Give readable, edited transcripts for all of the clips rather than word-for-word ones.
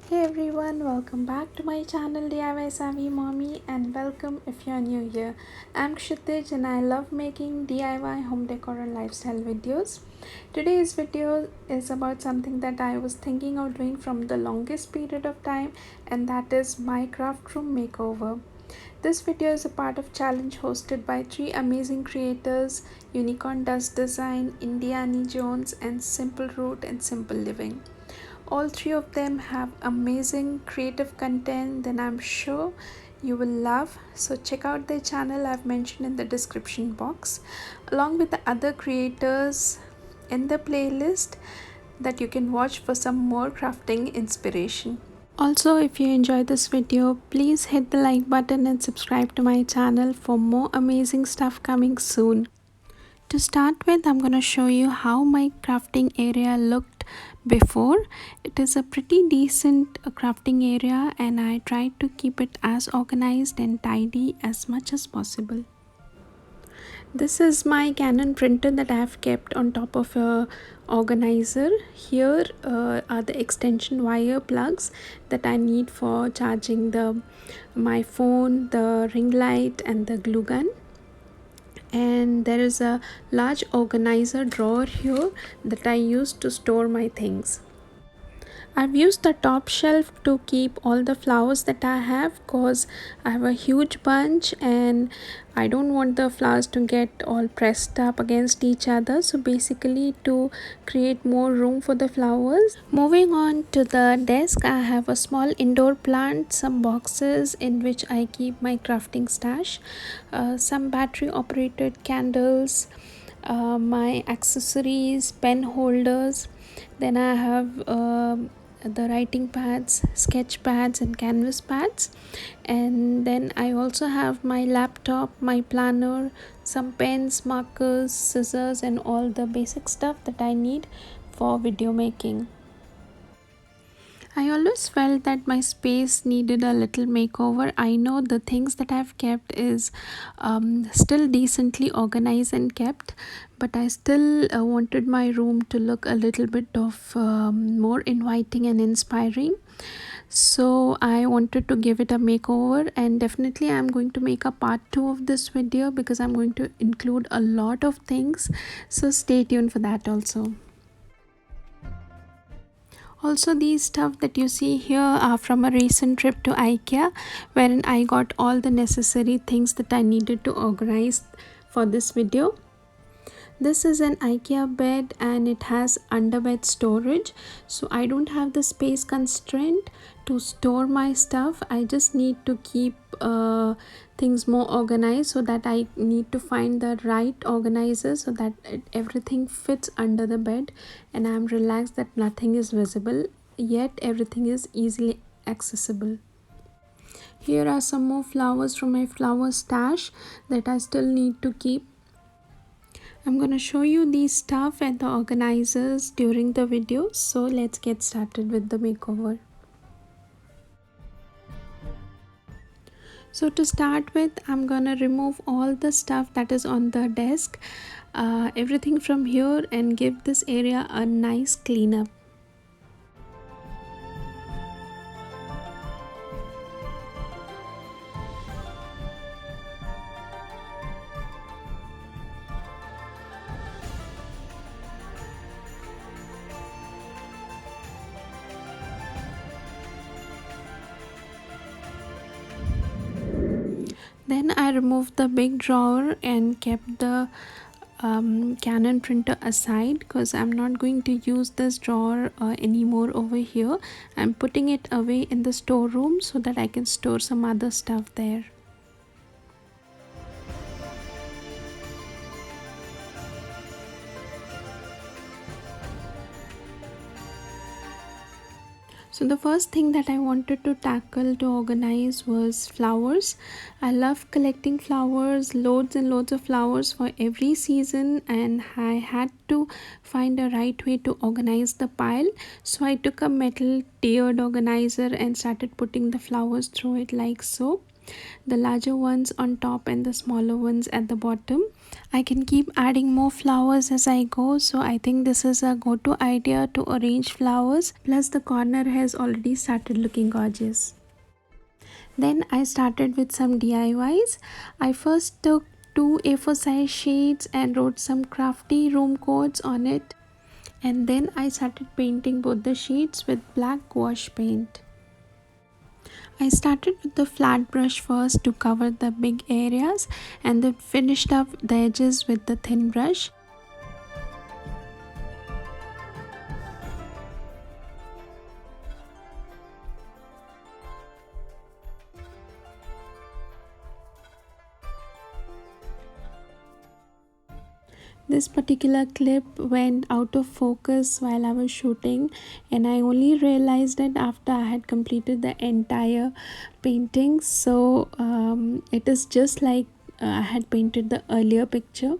Hey everyone, welcome back to my channel DIY Savvy Mommy and welcome if you're new here. I'm Kshitij and I love making DIY home decor and lifestyle videos. Today's video is about something that I was thinking of doing from the longest period of time, and that is my craft room makeover. This video is a part of challenge hosted by three amazing creators: Unicorn Dust Design, Indiani Jones and Simple Root and Simple Living. All three of them have amazing creative content that I'm sure you will love. So check out their channel, I've mentioned in the description box, along with the other creators in the playlist that you can watch for some more crafting inspiration. Also, if you enjoyed this video, please hit the like button and subscribe to my channel for more amazing stuff coming soon. To start with, I'm going to show you how my crafting area looked before. It is a pretty decent crafting area and I tried to keep it as organized and tidy as much as possible. This is my Canon printer that I have kept on top of a organizer. Here are the extension wire plugs that I need for charging my phone, the ring light and the glue gun. And there is a large organizer drawer here that I use to store my things. I've used the top shelf to keep all the flowers that I have because I have a huge bunch and I don't want the flowers to get all pressed up against each other. So basically to create more room for the flowers. Moving on to the desk, I have a small indoor plant, some boxes in which I keep my crafting stash, some battery operated candles, my accessories, pen holders. Then I have the writing pads, sketch pads and canvas pads, and then I also have my laptop, my planner, some pens, markers, scissors and all the basic stuff that I need for video making. I always felt that my space needed a little makeover. I know the things that I've kept is still decently organized and kept, but I still wanted my room to look a little bit of more inviting and inspiring. So I wanted to give it a makeover, and definitely I'm going to make a part 2 of this video because I'm going to include a lot of things. So stay tuned for that also. Also, these stuff that you see here are from a recent trip to IKEA, wherein I got all the necessary things that I needed to organize for this video. This is an IKEA bed and it has underbed storage, so I don't have the space constraint to store my stuff. I just need to keep things more organized, so that I need to find the right organizer so that everything fits under the bed and I'm relaxed that nothing is visible, yet everything is easily accessible. Here are some more flowers from my flower stash that I still need to keep. I'm going to show you these stuff and the organizers during the video, so let's get started with the makeover. So to start with, I'm gonna remove all the stuff that is on the desk, everything from here, and give this area a nice cleanup. Then I removed the big drawer and kept the Canon printer aside because I'm not going to use this drawer anymore over here. I'm putting it away in the storeroom so that I can store some other stuff there. So the first thing that I wanted to tackle to organize was flowers. I love collecting flowers, loads and loads of flowers for every season, and I had to find a right way to organize the pile. So I took a metal tiered organizer and started putting the flowers through it like so. the larger ones on top and the smaller ones at the bottom. I can keep adding more flowers as I go, so I think this is a go-to idea to arrange flowers. Plus the corner has already started looking gorgeous. Then I started with some DIYs. I first took two A4 size sheets and wrote some crafty room codes on it, and then I started painting both the sheets with black gouache paint. I started with the flat brush first to cover the big areas, and then finished up the edges with the thin brush. This particular clip went out of focus while I was shooting, and I only realized it after I had completed the entire painting. So it is just like I had painted the earlier picture.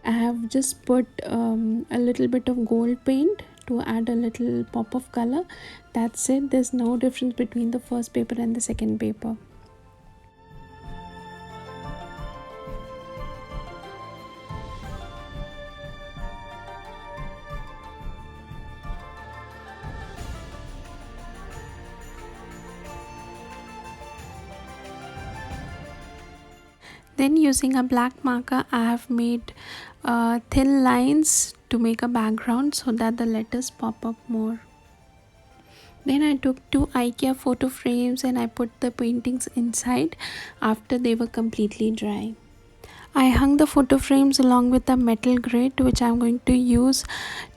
I have just put a little bit of gold paint to add a little pop of color. That's it. There's no difference between the first paper and the second paper. Then using a black marker, I have made thin lines to make a background so that the letters pop up more. Then I took two IKEA photo frames and I put the paintings inside after they were completely dry. I hung the photo frames along with a metal grid, which I'm going to use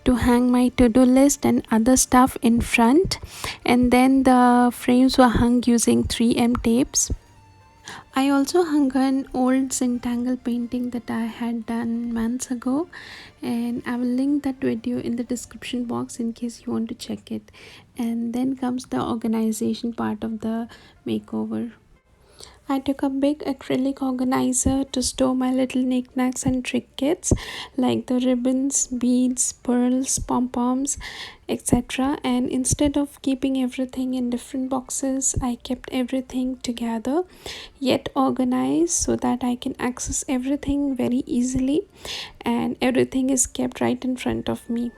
to hang my to-do list and other stuff in front, and then the frames were hung using 3M tapes. I also hung an old Zen-tangle painting that I had done months ago, and I will link that video in the description box in case you want to check it. And then comes the organization part of the makeover. I took a big acrylic organizer to store my little knickknacks and trinkets like the ribbons, beads, pearls, pom-poms, etc. And instead of keeping everything in different boxes, I kept everything together yet organized so that I can access everything very easily, and everything is kept right in front of me.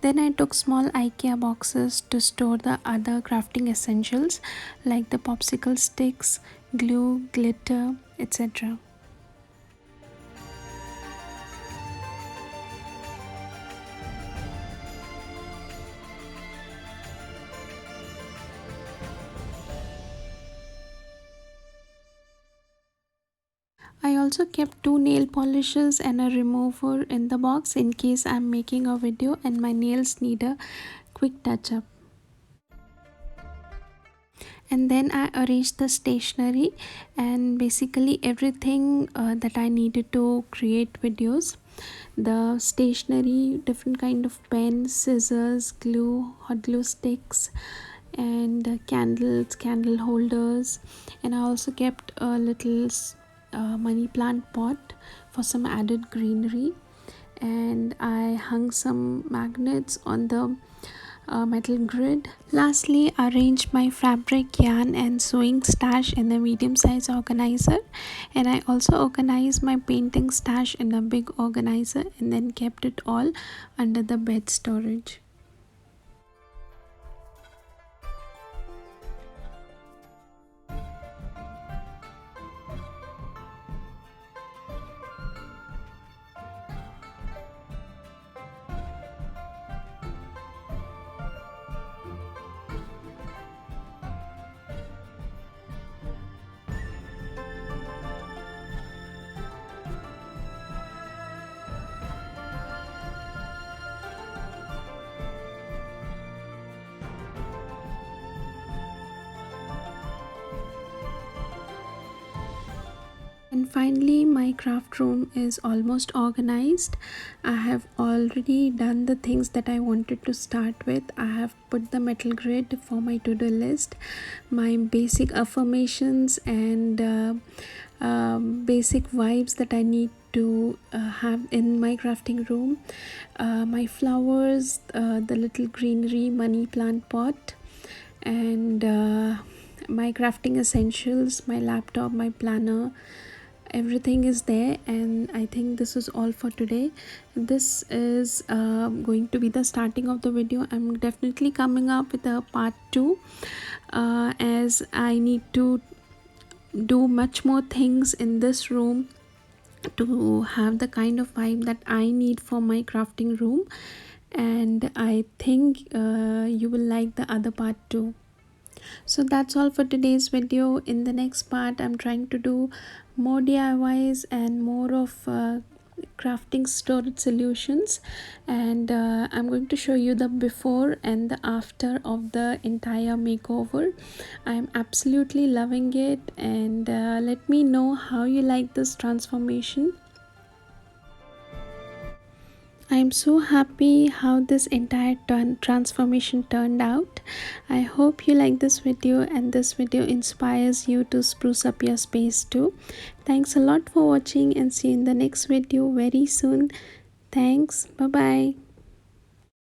Then I took small IKEA boxes to store the other crafting essentials like the popsicle sticks, glue, glitter, etc. I also kept two nail polishes and a remover in the box in case I'm making a video and my nails need a quick touch up. And then I arranged the stationery and basically everything that I needed to create videos. The stationery, different kind of pens, scissors, glue, hot glue sticks, and candles, candle holders, and I also kept a little money plant pot for some added greenery. And I hung some magnets on the metal grid. Lastly, arranged my fabric, yarn, and sewing stash in a medium size organizer, and I also organized my painting stash in a big organizer and then kept it all under the bed storage. And finally, my craft room is almost organized. I have already done the things that I wanted to start with. I have put the metal grid for my to-do list, my basic affirmations, and basic vibes that I need to have in my crafting room, my flowers, the little greenery money plant pot, and my crafting essentials, my laptop, my planner. Everything is there, and I think this is all for today. This is going to be the starting of the video. I'm definitely coming up with a part 2, as I need to do much more things in this room to have the kind of vibe that I need for my crafting room. And I think you will like the other part too. So that's all for today's video. In the next part, I'm trying to do more DIYs and more of crafting storage solutions, and I'm going to show you the before and the after of the entire makeover. I'm absolutely loving it, and let me know how you like this transformation. I'm so happy how this entire transformation turned out. I hope you like this video and this video inspires you to spruce up your space too. Thanks a lot for watching, and see you in the next video very soon. Thanks. Bye bye.